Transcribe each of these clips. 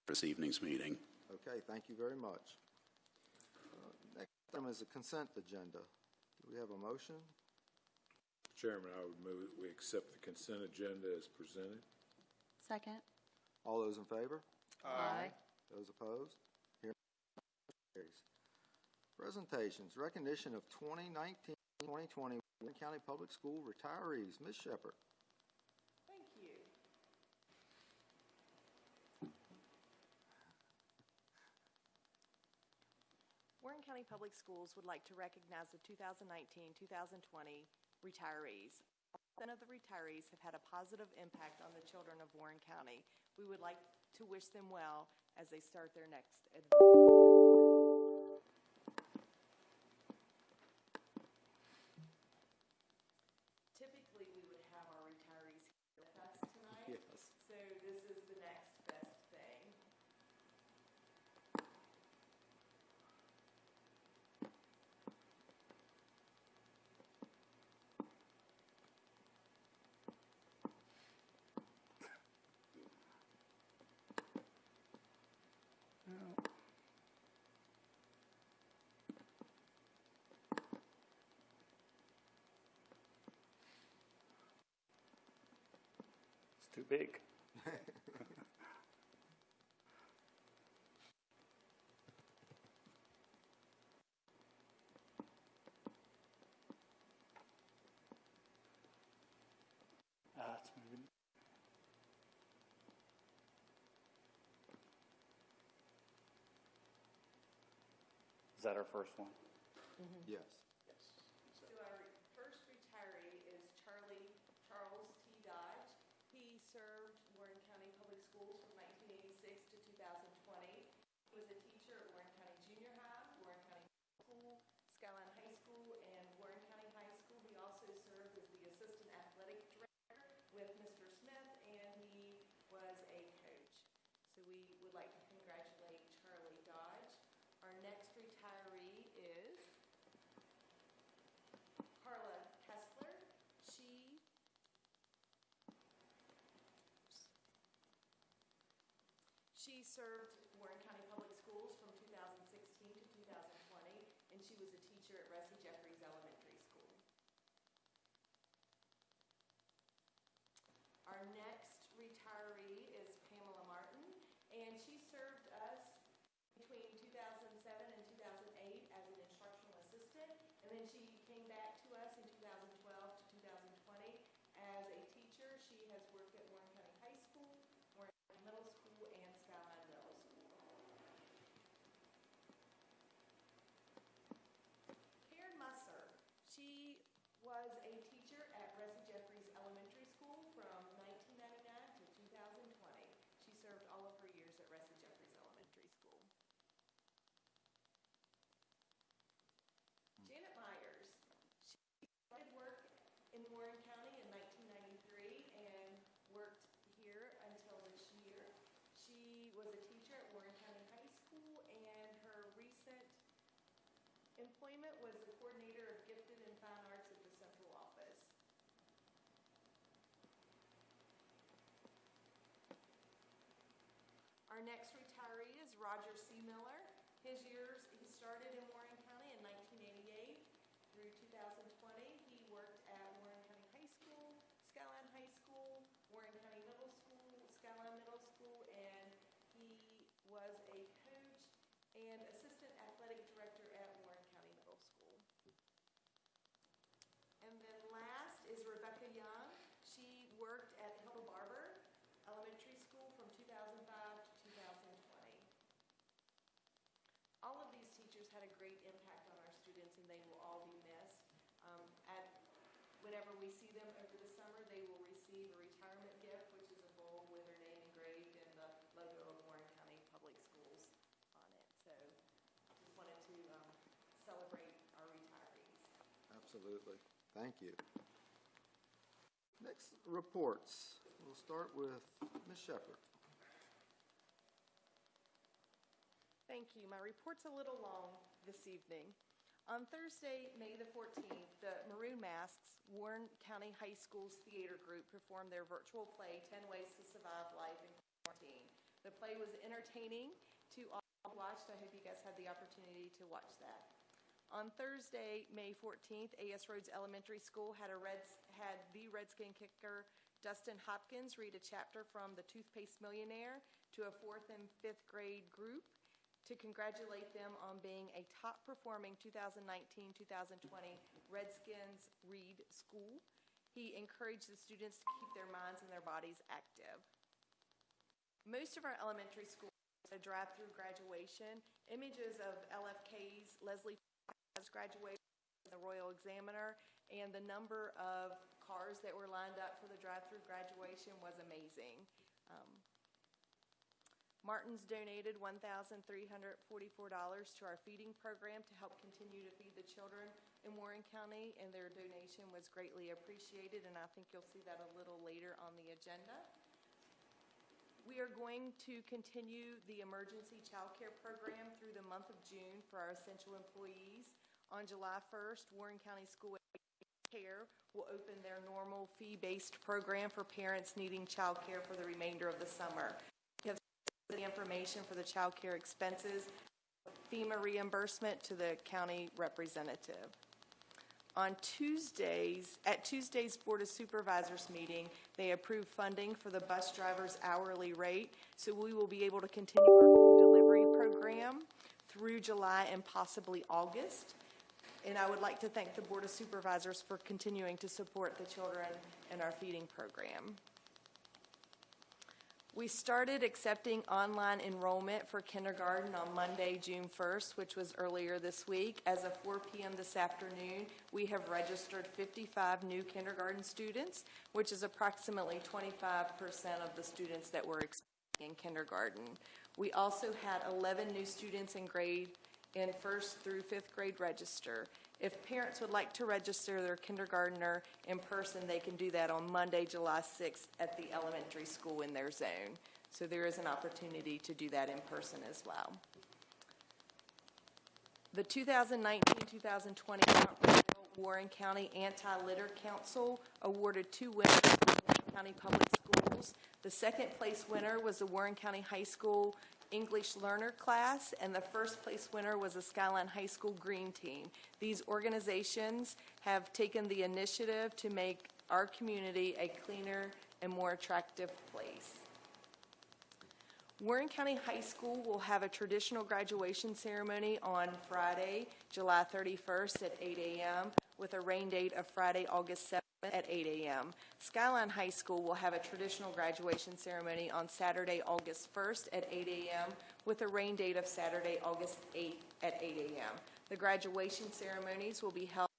this evening's meeting. Okay, thank you very much. Next item is the consent agenda. Do we have a motion? Chairman, I would move that we accept the consent agenda as presented. Second. All those in favor? Aye. Those opposed? Hearing carries. Presentations, recognition of 2019-2020 Warren County Public School retirees. Ms. Shepherd. Thank you. Warren County Public Schools would like to recognize the 2019-2020 retirees. 10 of the retirees have had a positive impact on the children of Warren County. We would like to wish them well as they start their next adventure. Typically, we would have our retirees here with us tonight. Yes. So this is the next best thing. It's too big. It's moving. Is that our first one? Yes. So our first retiree is Charles T. Dodge. He served Warren County Public Schools from 1986 to 2020. He was a teacher at Warren County Junior High, Warren County High School, Skyline High School, and Warren County High School. He also served as the assistant athletic director with Mr. Smith, and he was a coach. So we would like to congratulate Charlie Dodge. Our next retiree is Carla Kessler. She served Warren County Public Schools from 2016 to 2020, and she was a teacher at Russie Jeffries Elementary School. Our next retiree is Pamela Martin, and she served us between 2007 and 2008 as an instructional assistant, and then she came back to us in 2012 to 2020 as a teacher. She has worked at Warren County High School, Warren County Middle School, and Skyline Middle School. Karen Musser, she was a teacher at Russie Jeffries Elementary School from 1999 to 2020. She served all of her years at Russie Jeffries Elementary School. Janet Myers, she started work in Warren County in 1993 and worked here until this year. She was a teacher at Warren County High School, and her recent employment was the coordinator of gifted and fine arts at the central office. Our next retiree is Roger C. Miller. He started in Warren County in 1988 through 2020. He worked at Warren County High School, Skyline High School, Warren County Middle School, Skyline Middle School, and he was a coach and assistant athletic director at Warren County Middle School. And then last is Rebecca Young. She worked at Hilda Barber Elementary School from 2005 to 2020. All of these teachers had a great impact on our students, and they will all be missed. Whenever we see them over the summer, they will receive a retirement gift, which is a bowl with their name engraved and the logo of Warren County Public Schools on it. So just wanted to celebrate our retirees. Absolutely. Thank you. Next, reports. We'll start with Ms. Shepherd. Thank you. My report's a little long this evening. On Thursday, May the 14th, the Maroon Masks Warren County High School's theater group performed their virtual play, 10 Ways to Survive Life in Quarantine. The play was entertaining to all who watched. I hope you guys had the opportunity to watch that. On Thursday, May 14th, A.S. Rhodes Elementary School had the Redskin kicker Dustin Hopkins read a chapter from The Toothpaste Millionaire to a 4th and 5th grade group to congratulate them on being a top-performing 2019-2020 Redskins Read School. He encouraged the students to keep their minds and their bodies active. Most of our elementary schools had a drive-through graduation. Images of LFK's Leslie Fox graduated, the Royal Examiner, and the number of cars that were lined up for the drive-through graduation was amazing. Martin's donated $1,344 to our feeding program to help continue to feed the children in Warren County, and their donation was greatly appreciated, and I think you'll see that a little later on the agenda. We are going to continue the emergency child care program through the month of June for our essential employees. On July 1st, Warren County School Care will open their normal fee-based program for parents needing child care for the remainder of the summer. We have the information for the child care expenses, FEMA reimbursement to the county representative. At Tuesday's Board of Supervisors meeting, they approved funding for the bus driver's hourly rate, so we will be able to continue our food delivery program through July and possibly August. And I would like to thank the Board of Supervisors for continuing to support the children in our feeding program. We started accepting online enrollment for kindergarten on Monday, June 1st, which was earlier this week. As of 4 p.m. this afternoon, we have registered 55 new kindergarten students, which is approximately 25% of the students that were expecting in kindergarten. We also had 11 new students in 1st through 5th grade register. If parents would like to register their kindergartner in person, they can do that on Monday, July 6th at the elementary school in their zone. So there is an opportunity to do that in person as well. The 2019-2020 Warren County Anti-Litter Council awarded 2 winners to Warren County Public Schools. The second place winner was the Warren County High School English learner class, and the first place winner was the Skyline High School Green Team. These organizations have taken the initiative to make our community a cleaner and more attractive place. Warren County High School will have a traditional graduation ceremony on Friday, July 31st at 8 a.m. with a rain date of Friday, August 7th at 8 a.m. Skyline High School will have a traditional graduation ceremony on Saturday, August 1st at 8 a.m. with a rain date of Saturday, August 8th at 8 a.m. The graduation ceremonies will be held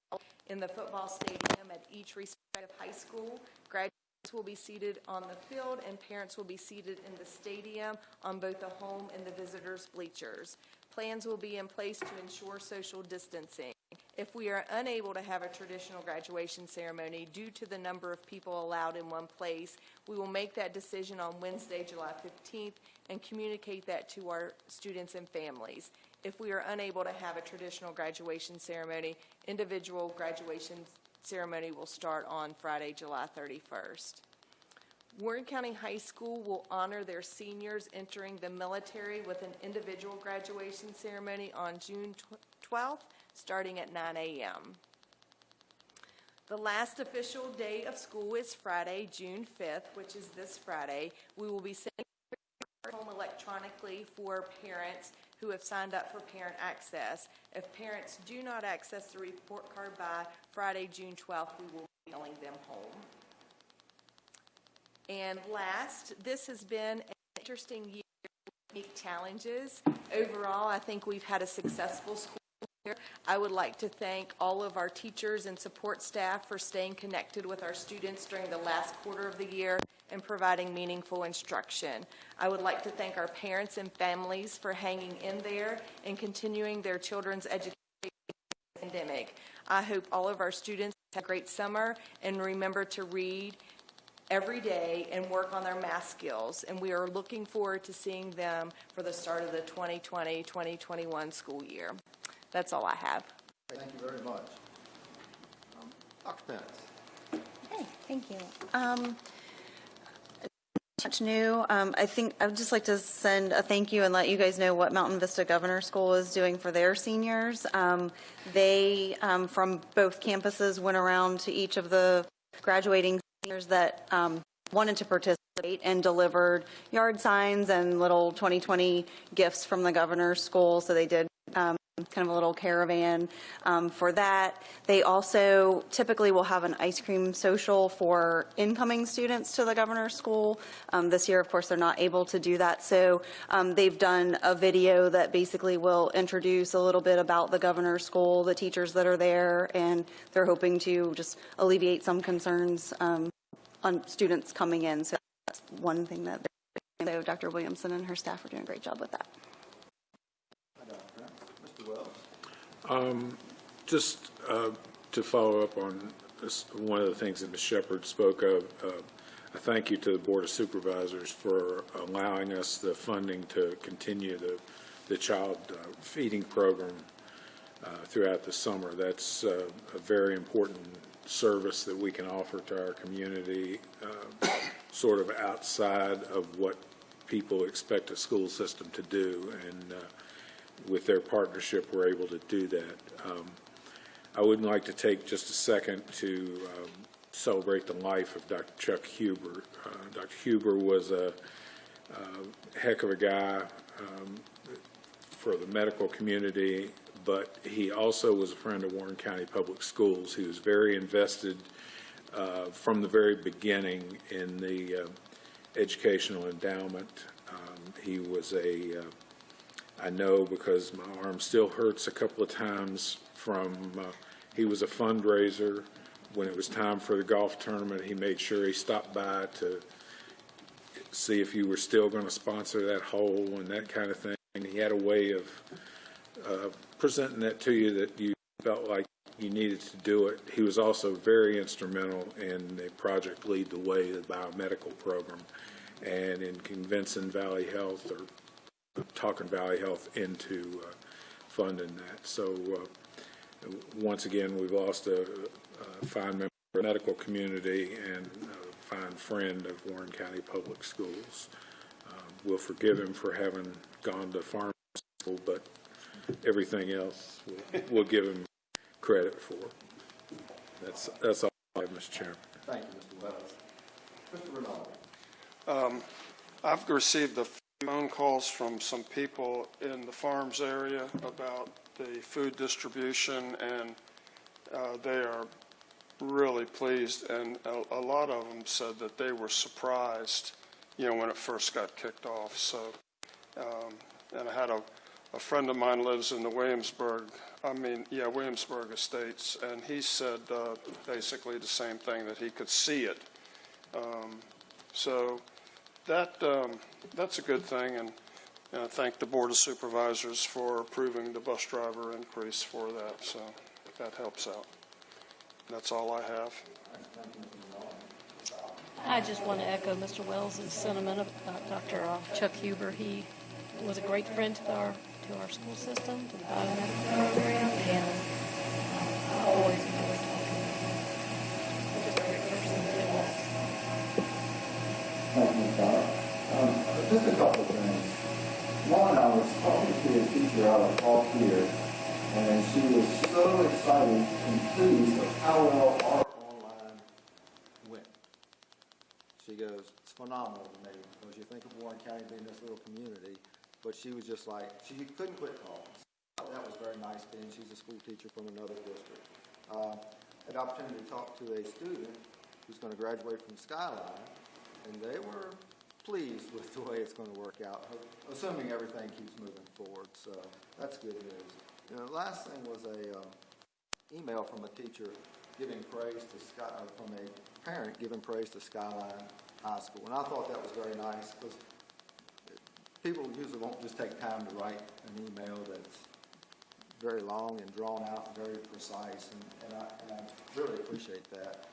in the football stadium at each respective high school. Graduates will be seated on the field, and parents will be seated in the stadium on both the home and the visitors' bleachers. Plans will be in place to ensure social distancing. If we are unable to have a traditional graduation ceremony due to the number of people allowed in one place, we will make that decision on Wednesday, July 15th, and communicate that to our students and families. If we are unable to have a traditional graduation ceremony, individual graduation ceremony will start on Friday, July 31st. Warren County High School will honor their seniors entering the military with an individual graduation ceremony on June 12th, starting at 9 a.m. The last official day of school is Friday, June 5th, which is this Friday. We will be sending home electronically for parents who have signed up for parent access. If parents do not access the report card by Friday, June 12th, we will be mailing them home. And last, this has been an interesting year with unique challenges. Overall, I think we've had a successful school year. I would like to thank all of our teachers and support staff for staying connected with our students during the last quarter of the year and providing meaningful instruction. I would like to thank our parents and families for hanging in there and continuing their children's education during the pandemic. I hope all of our students have a great summer and remember to read every day and work on their math skills. And we are looking forward to seeing them for the start of the 2020-2021 school year. That's all I have. Thank you very much. Dr. Pence. Okay, thank you. much new. I think I would just like to send a thank you and let you guys know what Mountain Vista Governor School is doing for their seniors. They, from both campuses, went around to each of the graduating seniors that wanted to participate and delivered yard signs and little 2020 gifts from the governor's school. So they did kind of a little caravan for that. They also typically will have an ice cream social for incoming students to the governor's school. This year, of course, they're not able to do that. So they've done a video that basically will introduce a little bit about the governor's school, the teachers that are there, and they're hoping to just alleviate some concerns on students coming in. So that's one thing that they're doing. So Dr. Williamson and her staff are doing a great job with that. Mr. Wells? Just to follow up on this, one of the things that Ms. Shepherd spoke of, a thank you to the Board of Supervisors for allowing us the funding to continue the child feeding program throughout the summer. That's a very important service that we can offer to our community, sort of outside of what people expect a school system to do, and with their partnership, we're able to do that. I would like to take just a second to celebrate the life of Dr. Chuck Huber. Dr. Huber was a heck of a guy for the medical community, but he also was a friend of Warren County Public Schools. He was very invested from the very beginning in the educational endowment. He was I know because my arm still hurts a couple of times from, he was a fundraiser. When it was time for the golf tournament, he made sure he stopped by to see if you were still going to sponsor that hole and that kind of thing. And he had a way of presenting that to you that you felt like you needed to do it. He was also very instrumental in the Project Lead the Way, the biomedical program, and in convincing Valley Health or talking Valley Health into funding that. So once again, we've lost a fine member of the medical community and a fine friend of Warren County Public Schools. We'll forgive him for having gone to farm school, but everything else we'll give him credit for. That's all I have, Mr. Chairman. Thank you, Mr. Wells. Mr. Rinaldi? I've received a phone calls from some people in the farms area about the food distribution, and they are really pleased, and a lot of them said that they were surprised, when it first got kicked off. So, and I had a friend of mine lives in the Williamsburg Estates, and he said basically the same thing, that he could see it. So that's a good thing, and I thank the Board of Supervisors for approving the bus driver increase for that, so that helps out. That's all I have. I just want to echo Mr. Wells' sentiment about Dr. Chuck Huber. He was a great friend to our school system, to the biomedical program, and I always enjoyed talking to him. Just a great person to was. Thank you, Doc. Just a couple of things. One, I was talking to a teacher out of Fall here, and she was so excited and pleased with how well our Online went. She goes, it's phenomenal to me, because you think of Warren County being this little community, but she was just like, she couldn't quit calling. That was very nice, being she's a school teacher from another district. Had the opportunity to talk to a student who's going to graduate from Skyline, and they were pleased with the way it's going to work out, assuming everything keeps moving forward. So that's good news. The last thing was a email from a teacher giving praise to from a parent giving praise to Skyline High School, and I thought that was very nice, because people usually won't just take time to write an email that's very long and drawn out and very precise, and I really appreciate that.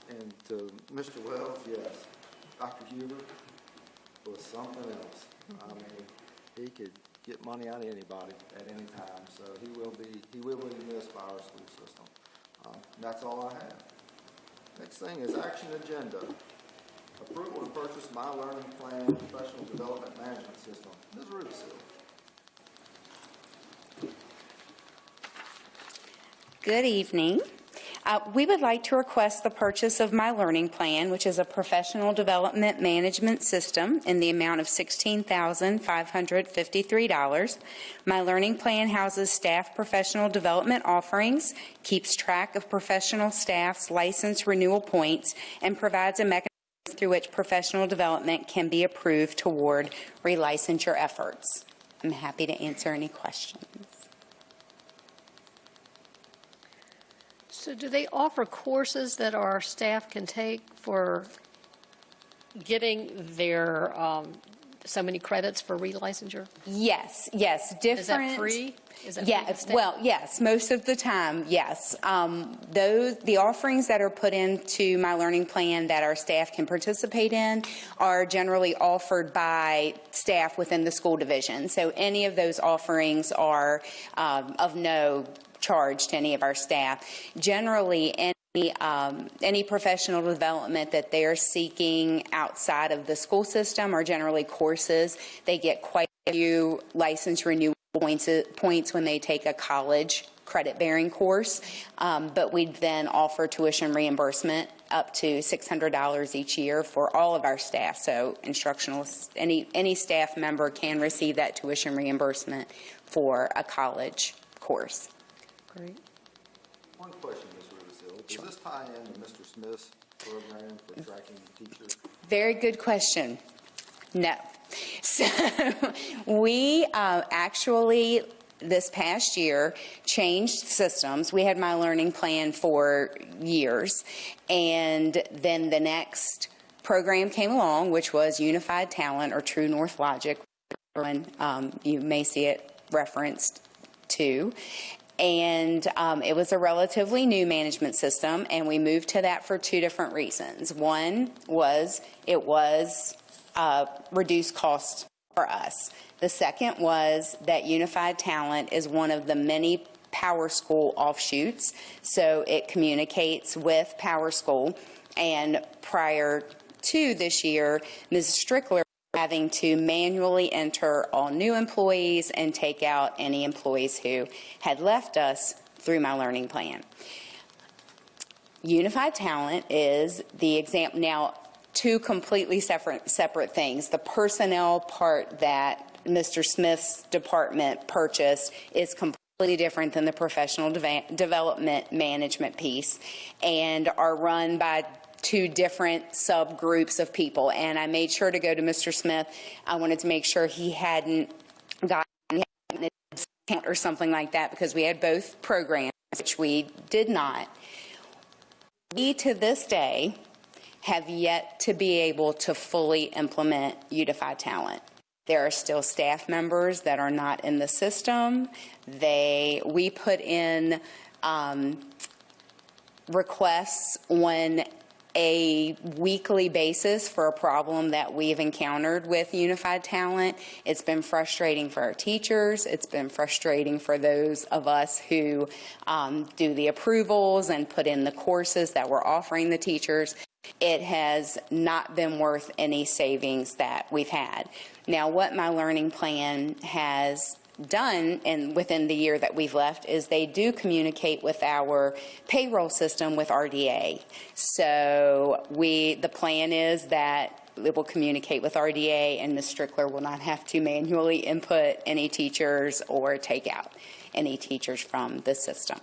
And to Mr. Wells, yes, Dr. Huber was something else. I mean, he could get money out of anybody at any time, so he will be missed by our school system. That's all I have. Next thing is action agenda. Approval to purchase My Learning Plan Professional Development Management System. Ms. Rubenstein. Good evening. We would like to request the purchase of My Learning Plan, which is a professional development management system, in the amount of $16,553. My Learning Plan houses staff professional development offerings, keeps track of professional staff's license renewal points, and provides a mechanism through which professional development can be approved toward relicensure efforts. I'm happy to answer any questions. So do they offer courses that our staff can take for getting their, so many credits for relicensure? Yes, different. Is that free? Is that free Yeah, to staff? well, yes, most of the time, yes. The offerings that are put into My Learning Plan that our staff can participate in are generally offered by staff within the school division. So any of those offerings are of no charge to any of our staff. Generally, any professional development that they're seeking outside of the school system are generally courses. They get quite a few license renewal points when they take a college credit-bearing course, but we then offer tuition reimbursement up to $600 each year for all of our staff. So instructionalists, any staff member can receive that tuition reimbursement for a college course. Great. One question, Ms. Rubenstein. Does this tie into Mr. Smith's program for tracking teachers? Very good question. No. So we actually, this past year, changed systems. We had My Learning Plan for years, and then the next program came along, which was Unified Talent, or True North Logic. You may see it referenced to. And it was a relatively new management system, and we moved to that for two different reasons. One was it was reduced cost for us. The second was that Unified Talent is one of the many Power School offshoots, so it communicates with Power School. And prior to this year, Ms. Strickler having to manually enter all new employees and take out any employees who had left us through My Learning Plan. Unified Talent is the example. Now, two completely separate things. The personnel part that Mr. Smith's department purchased is completely different than the professional development management piece, and are run by two different subgroups of people. And I made sure to go to Mr. Smith. I wanted to make sure he hadn't gotten a discount or something like that, because we had both programs, which we did not. We, to this day, have yet to be able to fully implement Unified Talent. There are still staff members that are not in the system. We put in requests on a weekly basis for a problem that we've encountered with Unified Talent. It's been frustrating for our teachers. It's been frustrating for those of us who do the approvals and put in the courses that we're offering the teachers. It has not been worth any savings that we've had. Now, what My Learning Plan has done, and within the year that we've left, is they do communicate with our payroll system with RDA. So the plan is that it will communicate with RDA, and Ms. Strickler will not have to manually input any teachers or take out any teachers from the system.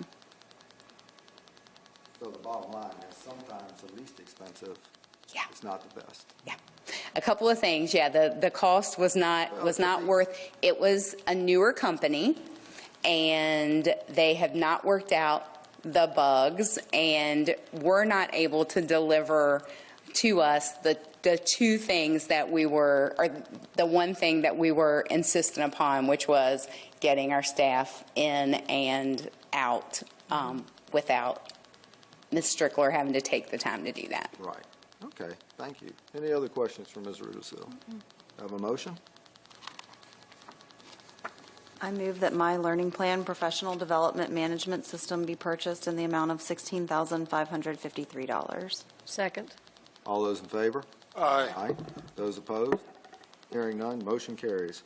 So the bottom line is sometimes the least expensive is not the best. Yeah. A couple of things. Yeah, the cost was not worth. It was a newer company, and they have not worked out the bugs, and were not able to deliver to us the two things that we were, or the one thing that we were insistent upon, which was getting our staff in and out without Ms. Strickler having to take the time to do that. Right. Okay. Thank you. Any other questions for Ms. Rubenstein? Have a motion? I move that My Learning Plan Professional Development Management System be purchased in the amount of $16,553. Second. All those in favor? Aye. Aye. Those opposed? Hearing none, motion carries.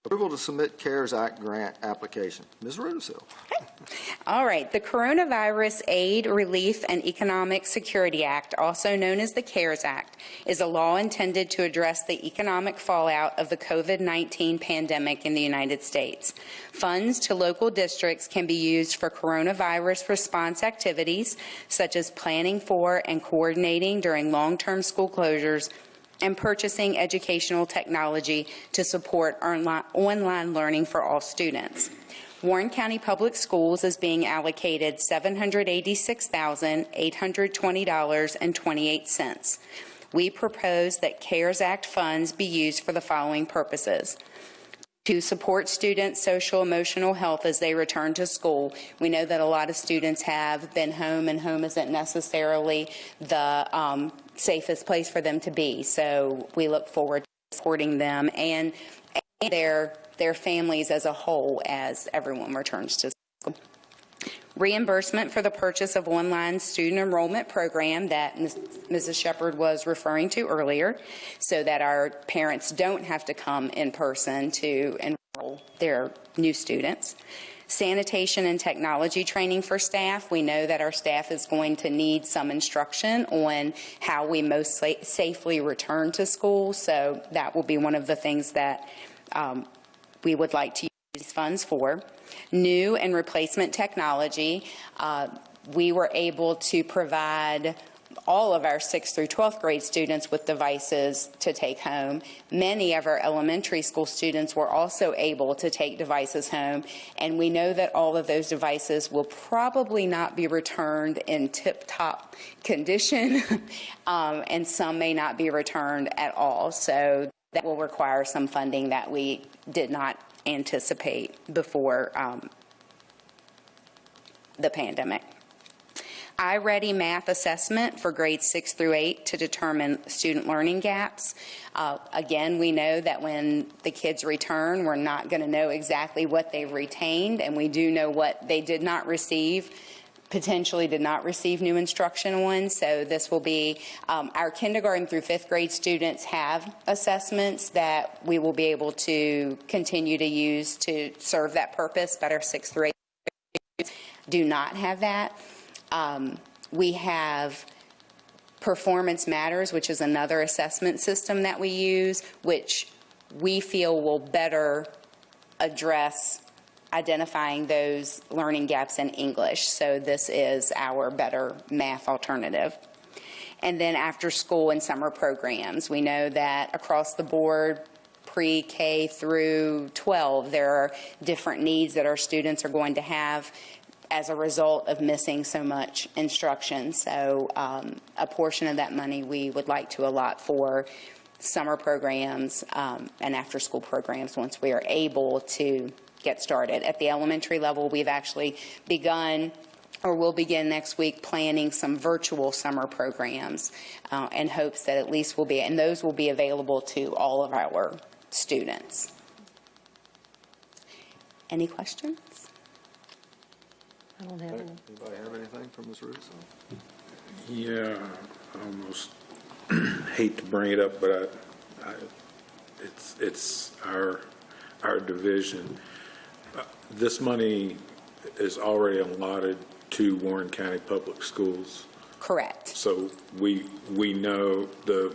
Approval to submit CARES Act grant application. Ms. Rudisill. All right, the Coronavirus Aid, Relief, and Economic Security Act, also known as the CARES Act, is a law intended to address the economic fallout of the COVID-19 pandemic in the United States. Funds to local districts can be used for coronavirus response activities, such as planning for and coordinating during long-term school closures and purchasing educational technology to support online learning for all students. Warren County Public Schools is being allocated $786,820.28. We propose that CARES Act funds be used for the following purposes: to support students' social emotional health as they return to school. We know that a lot of students have been home, and home isn't necessarily the safest place for them to be. So we look forward to supporting them and their families as a whole as everyone returns to school. Reimbursement for the purchase of online student enrollment program that Mrs. Shepherd was referring to earlier, so that our parents don't have to come in person to enroll their new students. Sanitation and technology training for staff. We know that our staff is going to need some instruction on how we most safely return to school, so that will be one of the things that we would like to use these funds for. New and replacement technology. We were able to provide all of our 6th through 12th grade students with devices to take home. Many of our elementary school students were also able to take devices home, and we know that all of those devices will probably not be returned in tip-top condition, and some may not be returned at all. So that will require some funding that we did not anticipate before the pandemic. iReady math assessment for grades 6 through 8 to determine student learning gaps. Again, we know that when the kids return, we're not going to know exactly what they've retained, and we do know what they did not receive, potentially did not receive new instruction on. So this will be, our kindergarten through 5th grade students have assessments that we will be able to continue to use to serve that purpose, but our 6th through 8th students do not have that. We have Performance Matters, which is another assessment system that we use, which we feel will better address identifying those learning gaps in English. So this is our better math alternative. And then after school and summer programs, we know that across the board, pre-K through 12, there are different needs that our students are going to have as a result of missing so much instruction. So a portion of that money we would like to allot for summer programs and after-school programs once we are able to get started. At the elementary level, we've actually begun, or will begin next week, planning some virtual summer programs in hopes that at least will be, and those will be available to all of our students. Any questions? I don't have any. Anybody have anything from Ms. Rudisill? Yeah, I almost hate to bring it up, but it's our division. This money is already allotted to Warren County Public Schools. Correct. So we know the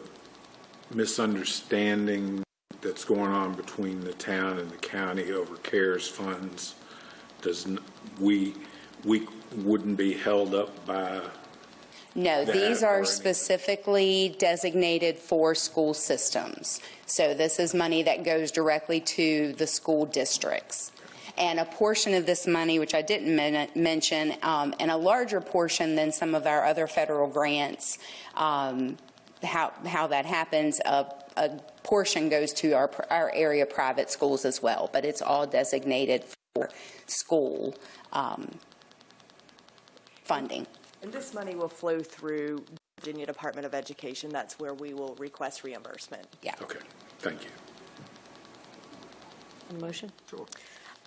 misunderstanding that's going on between the town and the county over CARES funds. We wouldn't be held up by. No, that these or are any- specifically designated for school systems. So this is money that goes directly to the school districts. And a portion of this money, which I didn't mention, and a larger portion than some of our other federal grants, how that happens, a portion goes to our area private schools as well, but it's all designated for school funding. And this money will flow through Virginia Department of Education. That's where we will request reimbursement. Yeah. Okay, thank you. A motion? Sure.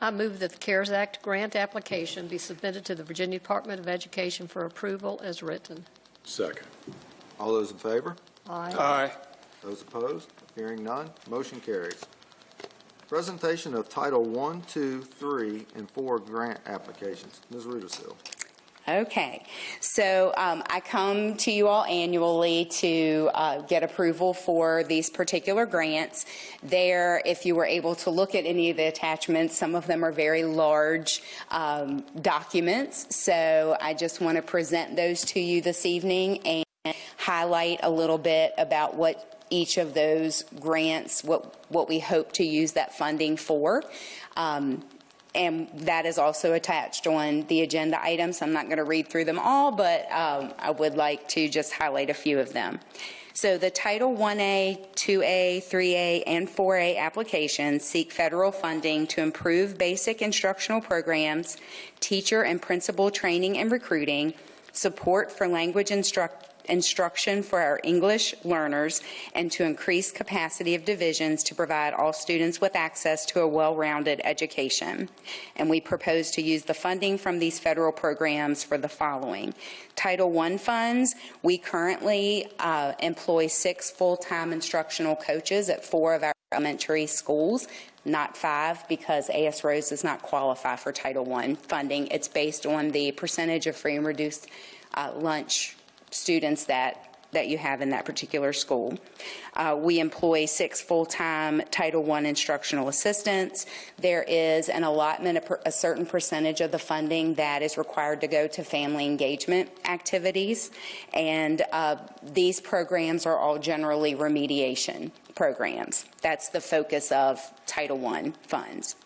I move that the CARES Act grant application be submitted to the Virginia Department of Education for approval as written. Second. All those in favor? Aye. Those opposed? Hearing none, motion carries. Presentation of Title I, II, III, and IV grant applications. Ms. Rudisill. Okay, so I come to you all annually to get approval for these particular grants. There, if you were able to look at any of the attachments, some of them are very large documents, so I just want to present those to you this evening and highlight a little bit about what each of those grants, what we hope to use that funding for. And that is also attached on the agenda items. I'm not going to read through them all, but I would like to just highlight a few of them. So the Title 1A, 2A, 3A, and 4A applications seek federal funding to improve basic instructional programs, teacher and principal training and recruiting, support for language instruction for our English learners, and to increase capacity of divisions to provide all students with access to a well-rounded education. And we propose to use the funding from these federal programs for the following. Title I funds, we currently employ 6 full-time instructional coaches at 4 of our elementary schools, not 5, because A.S. Rose does not qualify for Title I funding. It's based on the percentage of free and reduced lunch students that you have in that particular school. We employ 6 full-time Title I instructional assistants. There is an allotment, a certain percentage of the funding that is required to go to family engagement activities, and these programs are all generally remediation programs. That's the focus of Title I funds.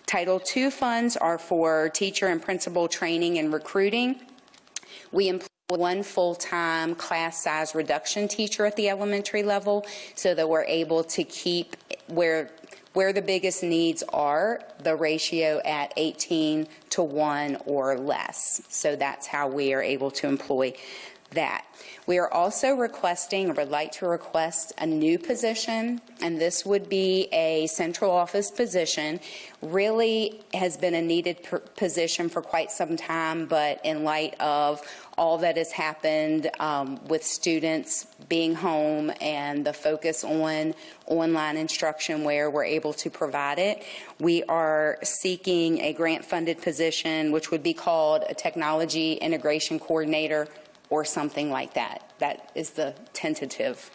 Title II funds are for teacher and principal training and recruiting. We employ 1 full-time class size reduction teacher at the elementary level so that we're able to keep where the biggest needs are, the ratio at 18:1 or less. So that's how we are able to employ that. We are also requesting, or would like to request, a new position, and this would be a central office position. Really has been a needed position for quite some time, but in light of all that has happened with students being home and the focus on online instruction where we're able to provide it, we are seeking a grant-funded position, which would be called a technology integration coordinator or something like that. That is the tentative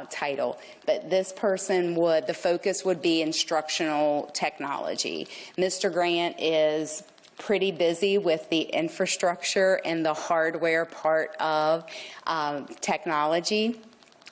title. But this person the focus would be instructional technology. Mr. Grant is pretty busy with the infrastructure and the hardware part of technology.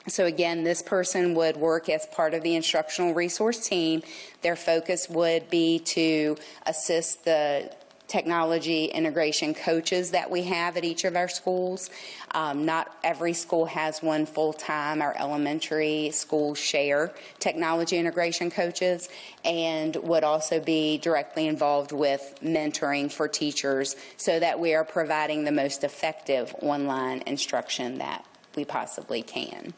So again, this person would work as part of the instructional resource team. Their focus would be to assist the technology integration coaches that we have at each of our schools. Not every school has one full-time. Our elementary schools share technology integration coaches, and would also be directly involved with mentoring for teachers so that we are providing the most effective online instruction that we possibly can.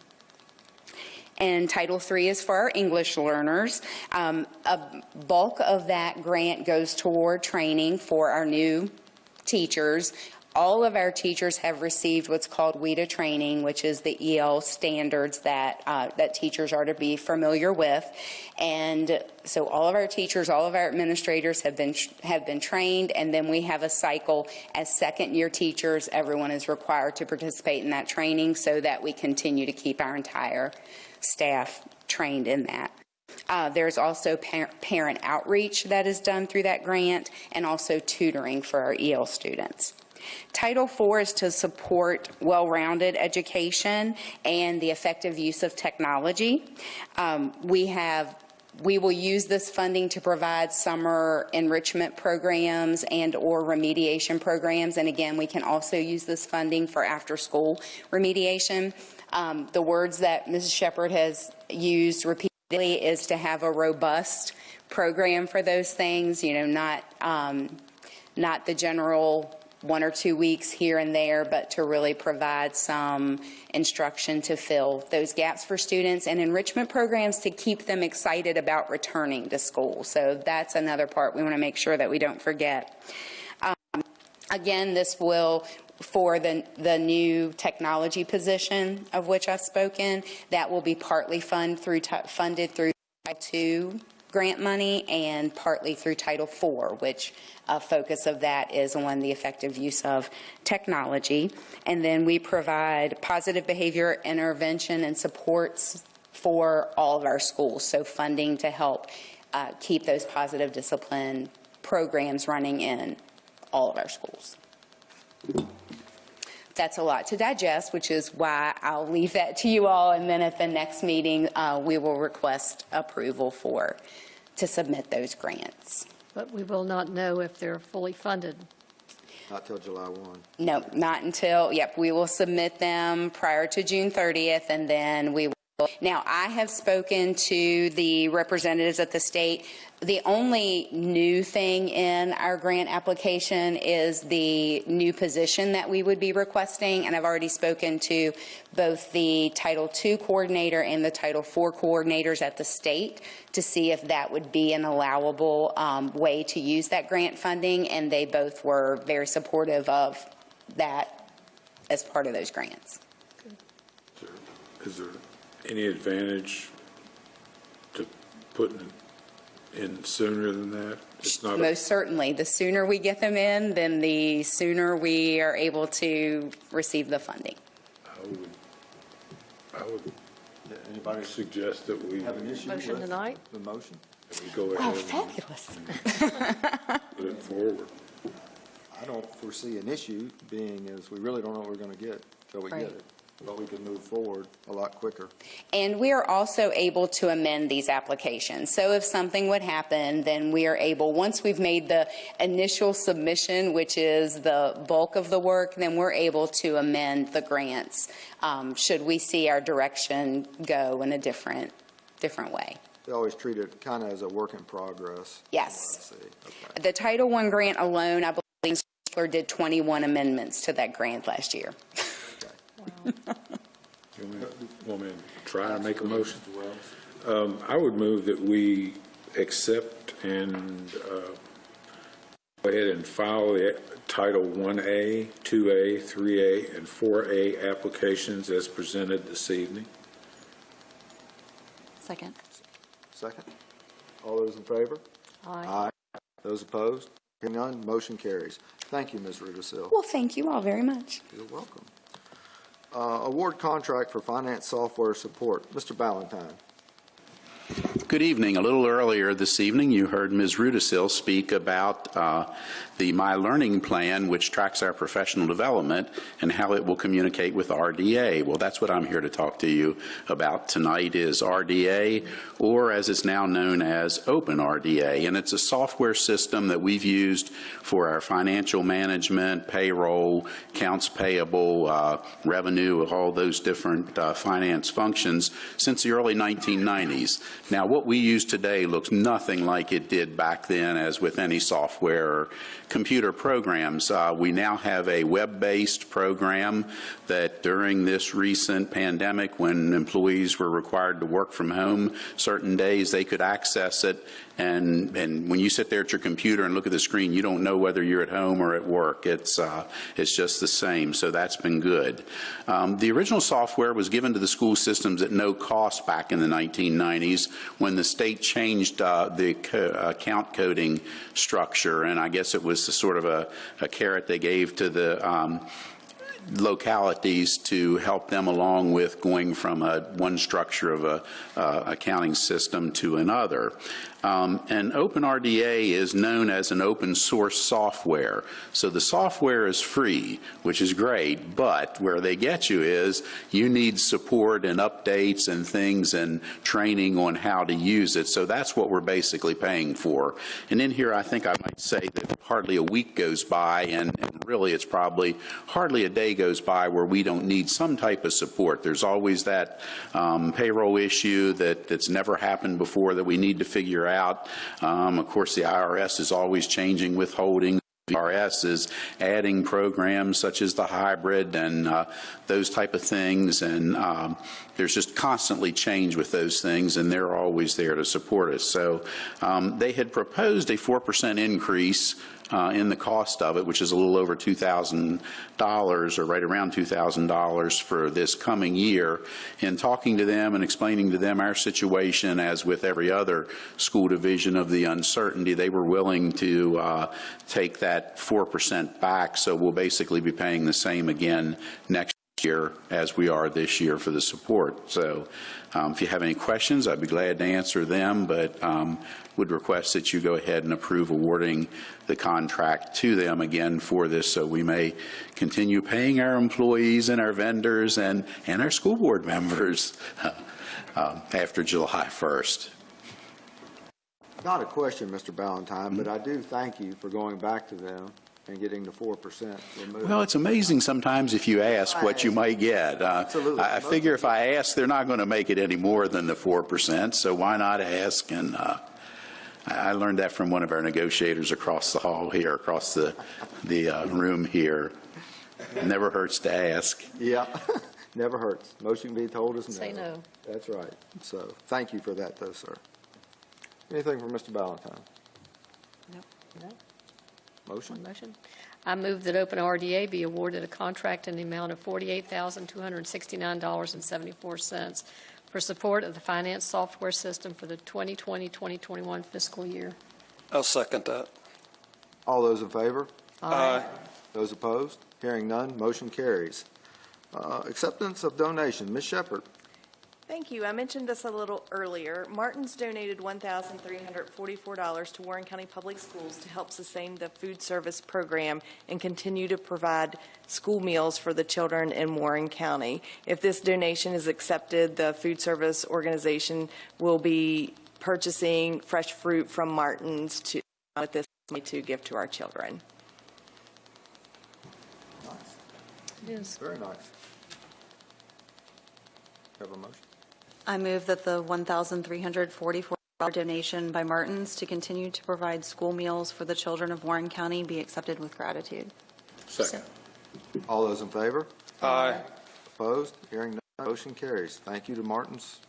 And Title III is for our English learners. A bulk of that grant goes toward training for our new teachers. All of our teachers have received what's called WIDA training, which is the EL standards that teachers are to be familiar with. And so all of our teachers, all of our administrators have been trained, and then we have a cycle as second-year teachers. Everyone is required to participate in that training so that we continue to keep our entire staff trained in that. There's also parent outreach that is done through that grant, and also tutoring for our EL students. Title IV is to support well-rounded education and the effective use of technology. We will use this funding to provide summer enrichment programs and or remediation programs, and again, we can also use this funding for after-school remediation. The words that Mrs. Shepherd has used repeatedly is to have a robust program for those things, not the general 1 or 2 weeks here and there, but to really provide some instruction to fill those gaps for students, and enrichment programs to keep them excited about returning to school. So that's another part we want to make sure that we don't forget. Again, this will for the new technology position of which I've spoken. That will be partly funded through Title II grant money and partly through Title IV, which a focus of that is on the effective use of technology. And then we provide positive behavior intervention and supports for all of our schools, so funding to help keep those positive discipline programs running in all of our schools. That's a lot to digest, which is why I'll leave that to you all, and then at the next meeting, we will request approval to submit those grants. But we will not know if they're fully funded. Not till July 1. No, not until, we will submit them prior to June 30th, and then we will. Now, I have spoken to the representatives at the state. The only new thing in our grant application is the new position that we would be requesting, and I've already spoken to both the Title II coordinator and the Title IV coordinators at the state to see if that would be an allowable way to use that grant funding, and they both were very supportive of that as part of those grants. Is there any advantage to putting it in sooner than that? It's not Most certainly. The sooner we get them in, then the sooner we are able to receive the funding. I would Anybody suggest that we have an issue Motion with tonight? the motion? go Oh, ahead fabulous. and put it forward. I don't foresee an issue, being as we really don't know what we're going to get till we get Right. it. But we can move forward a lot quicker. And we are also able to amend these applications. So if something would happen, then we are able, once we've made the initial submission, which is the bulk of the work, then we're able to amend the grants should we see our direction go in a different way. They always treat it kind of as a work in progress. Yes. I see. Okay. The Title I grant alone, I believe Schuler did 21 amendments to that grant last year. You want me to try to make a motion? I would move that we accept and go ahead and file the Title 1A, 2A, 3A, and 4A applications as presented this evening. Second. Second? All those in favor? Aye. Those opposed? Hearing none, motion carries. Thank you, Ms. Rudisil. Well, thank you all very much. You're welcome. Award contract for finance software support. Mr. Ballantyne. Good evening. A little earlier this evening, you heard Ms. Rudisil speak about the My Learning Plan, which tracks our professional development, and how it will communicate with RDA. Well, that's what I'm here to talk to you about tonight is RDA, or as it's now known as Open RDA. And it's a software system that we've used for our financial management, payroll, accounts payable, revenue, all those different finance functions since the early 1990s. Now, what we use today looks nothing like it did back then, as with any software or computer programs. We now have a web-based program that during this recent pandemic, when employees were required to work from home certain days, they could access it. And when you sit there at your computer and look at the screen, you don't know whether you're at home or at work. It's just the same, so that's been good. The original software was given to the school systems at no cost back in the 1990s when the state changed the account coding structure, and I guess it was sort of a carrot they gave to the localities to help them along with going from one structure of a accounting system to another. And OpenRDA is known as an open source software. So the software is free, which is great, but where they get you is you need support and updates and things and training on how to use it. So that's what we're basically paying for. And in here, I think I might say that hardly a week goes by, and really it's probably hardly a day goes by where we don't need some type of support. There's always that payroll issue that's never happened before that we need to figure out. Of course, the IRS is always changing withholding. The IRS is adding programs such as the hybrid and those type of things, and there's just constantly change with those things, and they're always there to support us. So they had proposed a 4% increase in the cost of it, which is a little over $2,000 or right around $2,000 for this coming year. In talking to them and explaining to them our situation, as with every other school division of the uncertainty, they were willing to take that 4% back. So we'll basically be paying the same again next year as we are this year for the support. So if you have any questions, I'd be glad to answer them, but would request that you go ahead and approve awarding the contract to them again for this, so we may continue paying our employees and our vendors and our school board members after July 1st. Not a question, Mr. Ballantyne, but I do thank you for going back to them and getting the 4% removed. Well, it's amazing sometimes if you ask what you might get. Absolutely. I figure if I ask, they're not going to make it any more than the 4%, so why not ask? And I learned that from one of our negotiators across the hall here, across the room here. It never hurts to ask. Yeah, never hurts. Most you can be told is no. Say no. That's right. So thank you for that, though, sir. Anything for Mr. Ballantyne? No. Motion? Motion. I move that Open RDA be awarded a contract in the amount of $48,269.74 for support of the finance software system for the 2020-2021 fiscal year. I'll second that. All those in favor? Aye. Those opposed? Hearing none, motion carries. Acceptance of donation. Ms. Shepherd. Thank you. I mentioned this a little earlier. Martin's donated $1,344 to Warren County Public Schools to help sustain the food service program and continue to provide school meals for the children in Warren County. If this donation is accepted, the food service organization will be purchasing fresh fruit from Martin's with this money to give to our children. Nice. It is. Very nice. Have a motion? I move that the $1,344 donation by Martin's to continue to provide school meals for the children of Warren County be accepted with gratitude. Second. All those in favor? Aye. Opposed? Hearing none, motion carries. Thank you to Martin's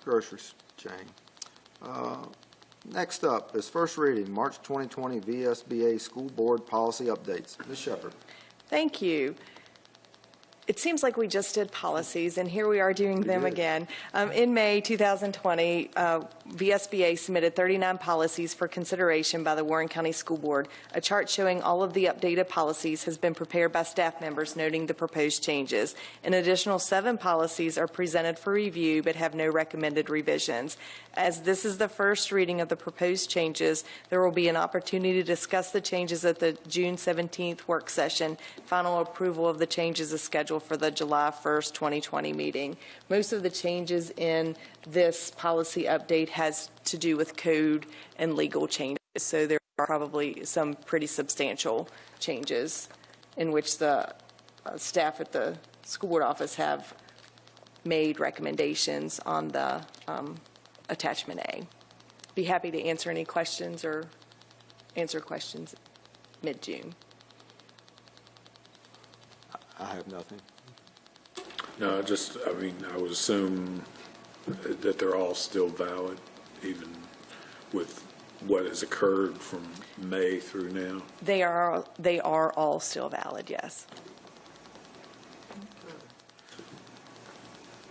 grocery chain. Next up is first reading, March 2020 VSBA School Board Policy Updates. Ms. Shepherd. Thank you. It seems like we just did policies, and here we are doing them again. In May 2020, VSBA submitted 39 policies for consideration by the Warren County School Board. A chart showing all of the updated policies has been prepared by staff members noting the proposed changes. An additional 7 policies are presented for review but have no recommended revisions. As this is the first reading of the proposed changes, there will be an opportunity to discuss the changes at the June 17th work session. Final approval of the changes is scheduled for the July 1st, 2020 meeting. Most of the changes in this policy update has to do with code and legal changes, so there are probably some pretty substantial changes in which the staff at the school board office have made recommendations on the attachment A. Be happy to answer any questions or answer questions mid-June. I have nothing. No, I would assume that they're all still valid, even with what has occurred from May through now. They are all still valid, yes.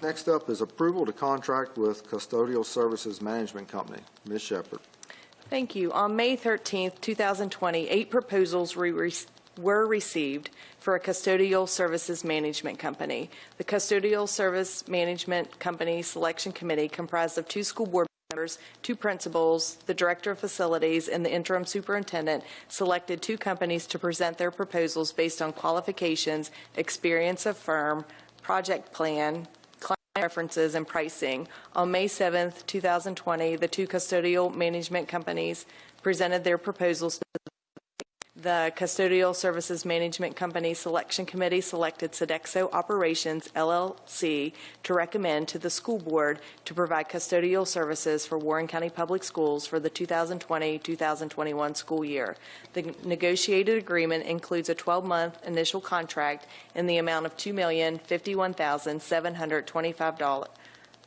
Next up is approval to contract with Custodial Services Management Company. Ms. Shepherd. Thank you. On May 13th, 2020, 8 proposals were received for a custodial services management company. The Custodial Service Management Company Selection Committee, comprised of 2 school board members, 2 principals, the director of facilities, and the interim superintendent, selected 2 companies to present their proposals based on qualifications, experience of firm, project plan, client preferences, and pricing. On May 7th, 2020, the 2 custodial management companies presented their proposals. The Custodial Services Management Company Selection Committee selected Sodexo Operations, LLC, to recommend to the school board to provide custodial services for Warren County Public Schools for the 2020-2021 school year. The negotiated agreement includes a 12-month initial contract in the amount of $2,051,725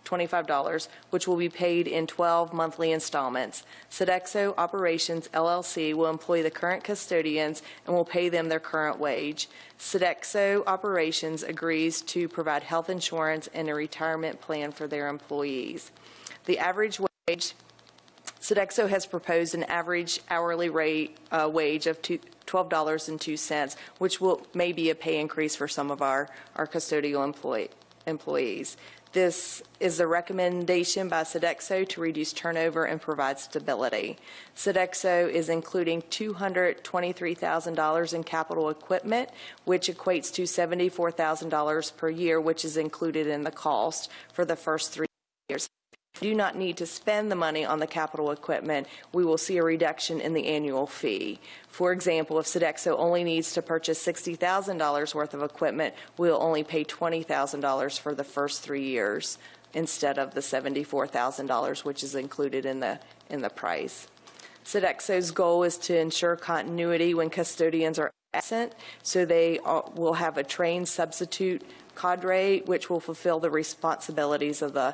$25, which will be paid in 12 monthly installments. Sodexo Operations LLC will employ the current custodians and will pay them their current wage. Sodexo Operations agrees to provide health insurance and a retirement plan for their employees. The average wage, Sodexo has proposed an average hourly rate wage of $12.02, which may be a pay increase for some of our custodial employees. This is a recommendation by Sodexo to reduce turnover and provide stability. Sodexo is including $223,000 in capital equipment, which equates to $74,000 per year, which is included in the cost for the first 3 years. If you do not need to spend the money on the capital equipment, we will see a reduction in the annual fee. For example, if Sodexo only needs to purchase $60,000 worth of equipment, we'll only pay $20,000 for the first 3 years instead of the $74,000, which is included in the price. Sodexo's goal is to ensure continuity when custodians are absent, so they will have a trained substitute cadre, which will fulfill the responsibilities of the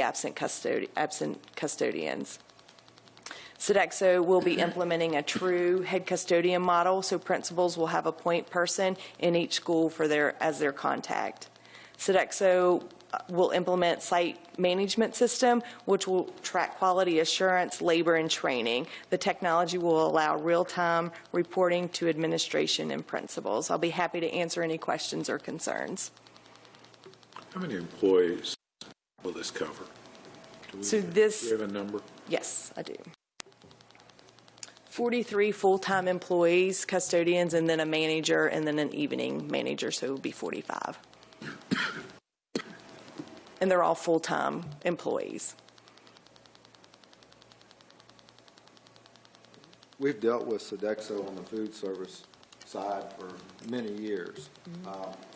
absent custodians. Sodexo will be implementing a true head custodian model, so principals will have a point person in each school as their contact. Sodexo will implement site management system, which will track quality assurance, labor, and training. The technology will allow real-time reporting to administration and principals. I'll be happy to answer any questions or concerns. How many employees will this cover? Do we have a number? Yes, I do. 43 full-time employees, custodians, and then a manager, and then an evening manager, so it would be 45. And they're all full-time employees. We've dealt with Sodexo on the food service side for many years.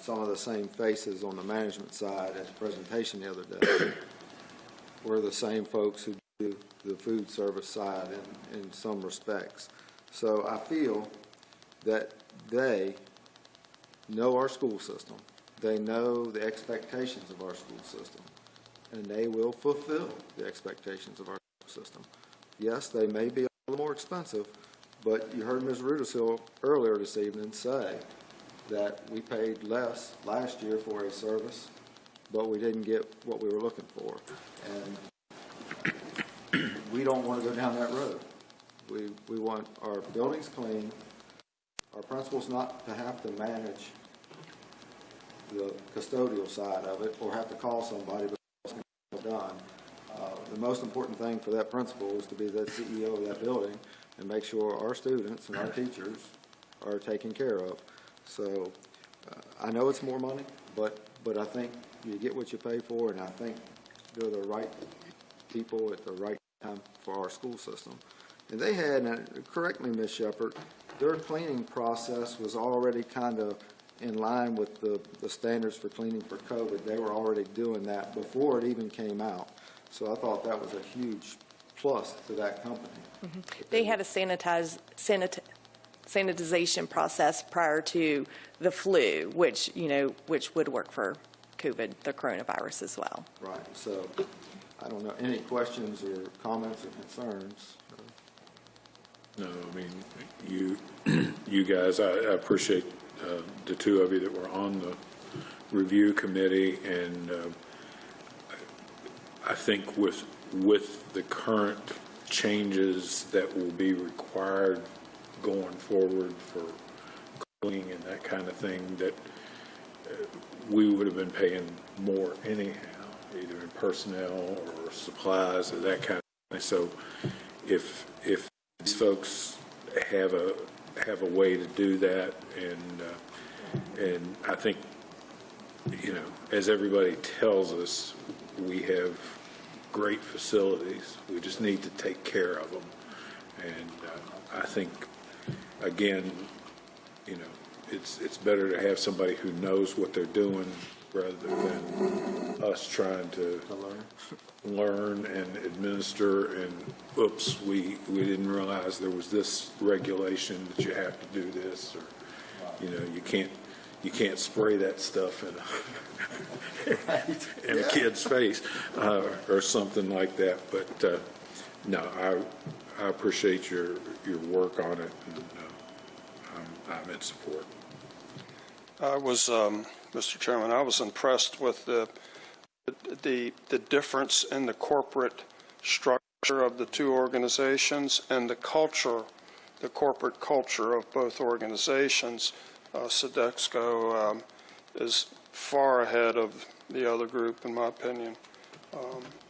Some of the same faces on the management side at the presentation the other day were the same folks who do the food service side in some respects. So I feel that they know our school system. They know the expectations of our school system, and they will fulfill the expectations of our school system. Yes, they may be a little more expensive, but you heard Ms. Rudisill earlier this evening say that we paid less last year for a service, but we didn't get what we were looking for. And we don't want to go down that road. We want our buildings clean, our principals not to have to manage the custodial side of it or have to call somebody because it's done. The most important thing for that principal is to be the CEO of that building and make sure our students and our teachers are taken care of. So I know it's more money, but I think you get what you pay for, and I think they're the right people at the right time for our school system. And they had, and correct me, Ms. Shepard, their cleaning process was already kind of in line with the standards for cleaning for COVID. They were already doing that before it even came out. So I thought that was a huge plus to that company. Mm-hmm. They had a sanitization process prior to the flu, which would work for COVID, the coronavirus as well. Right. So I don't know, any questions or comments or concerns? No, I mean, you guys, I appreciate the two of you that were on the review committee, and I think with the current changes that will be required going forward for cleaning and that kind of thing, that we would have been paying more anyhow, either in personnel or supplies or that kind of thing. So if these folks have a way to do that, and I think, as everybody tells us, we have great facilities. We just need to take care of them. And I think, again, it's better to have somebody who knows what they're doing rather than us trying to learn and administer, and oops, we didn't realize there was this regulation that you have to do this, or you you can't spray that stuff in a kid's face or something like that. But no, I appreciate your work on it, and I'm in support. I was, Mr. Chairman, I was impressed with the difference in the corporate structure of the two organizations and the culture, the corporate culture of both organizations. Sodexo is far ahead of the other group, in my opinion.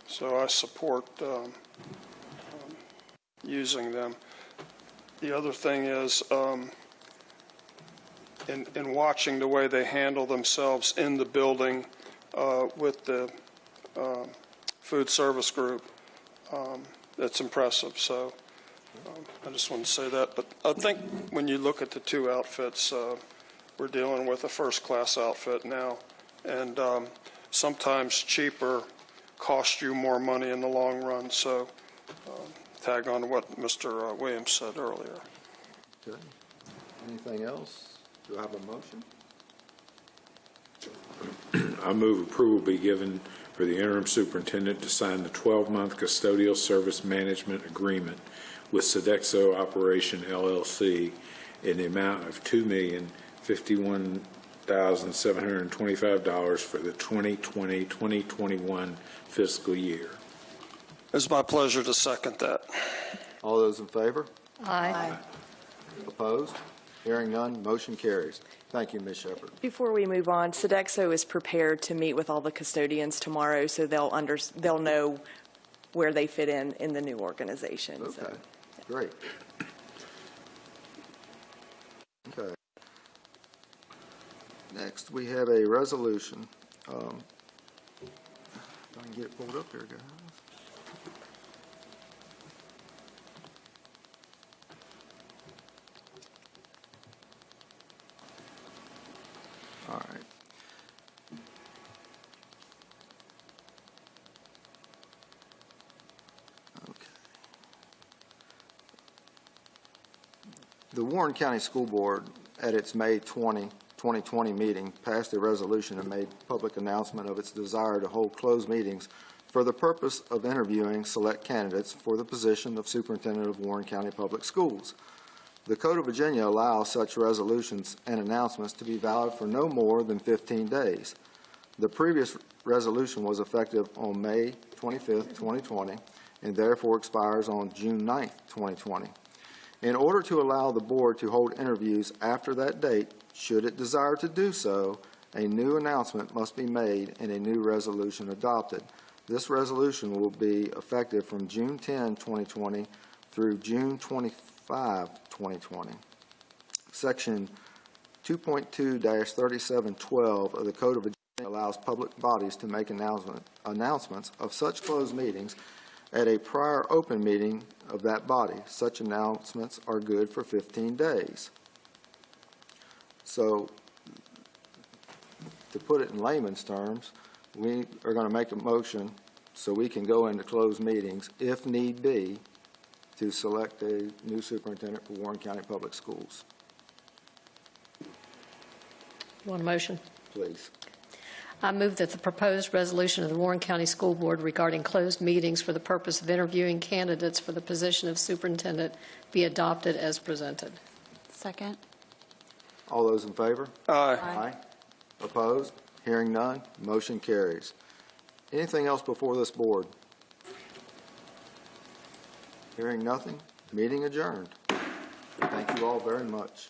So I support using them. The other thing is, in watching the way they handle themselves in the building with the food service group, it's impressive. So I just want to say that. But I think when you look at the two outfits, we're dealing with a first-class outfit now, and sometimes cheaper costs you more money in the long run. So tag on to what Mr. Williams said earlier. Okay. Anything else? Do I have a motion? I move approval be given for the interim superintendent to sign the 12-month custodial service management agreement with Sodexo Operation LLC in the amount of $2,051,725 for the 2020-2021 fiscal year. It's my pleasure to second that. All those in favor? Aye. Opposed? Hearing none, motion carries. Thank you, Ms. Shepherd. Before we move on, Sodexo is prepared to meet with all the custodians tomorrow, so they'll know where they fit in the new organization. Okay, So. great. Okay. Next, we have a resolution. If I can get it pulled up here, guys. All right. Okay. The Warren County School Board, at its May 2020 meeting, passed a resolution and made public announcement of its desire to hold closed meetings for the purpose of interviewing select candidates for the position of Superintendent of Warren County Public Schools. The Code of Virginia allows such resolutions and announcements to be valid for no more than 15 days. The previous resolution was effective on May 25th, 2020, and therefore expires on June 9th, 2020. In order to allow the board to hold interviews after that date, should it desire to do so, a new announcement must be made and a new resolution adopted. This resolution will be effective from June 10, 2020 through June 25, 2020. Section 2.2-3712 of the Code of Virginia allows public bodies to make announcements of such closed meetings at a prior open meeting of that body. Such announcements are good for 15 days. So, to put it in layman's terms, we are going to make a motion so we can go into closed meetings, if need be, to select a new superintendent for Warren County Public Schools. You want a motion? Please. I move that the proposed resolution of the Warren County School Board regarding closed meetings for the purpose of interviewing candidates for the position of superintendent be adopted as presented. Second. All those in favor? Aye. Aye. Opposed? Hearing none, motion carries. Anything else before this board? Hearing nothing, meeting adjourned. Thank you all very much.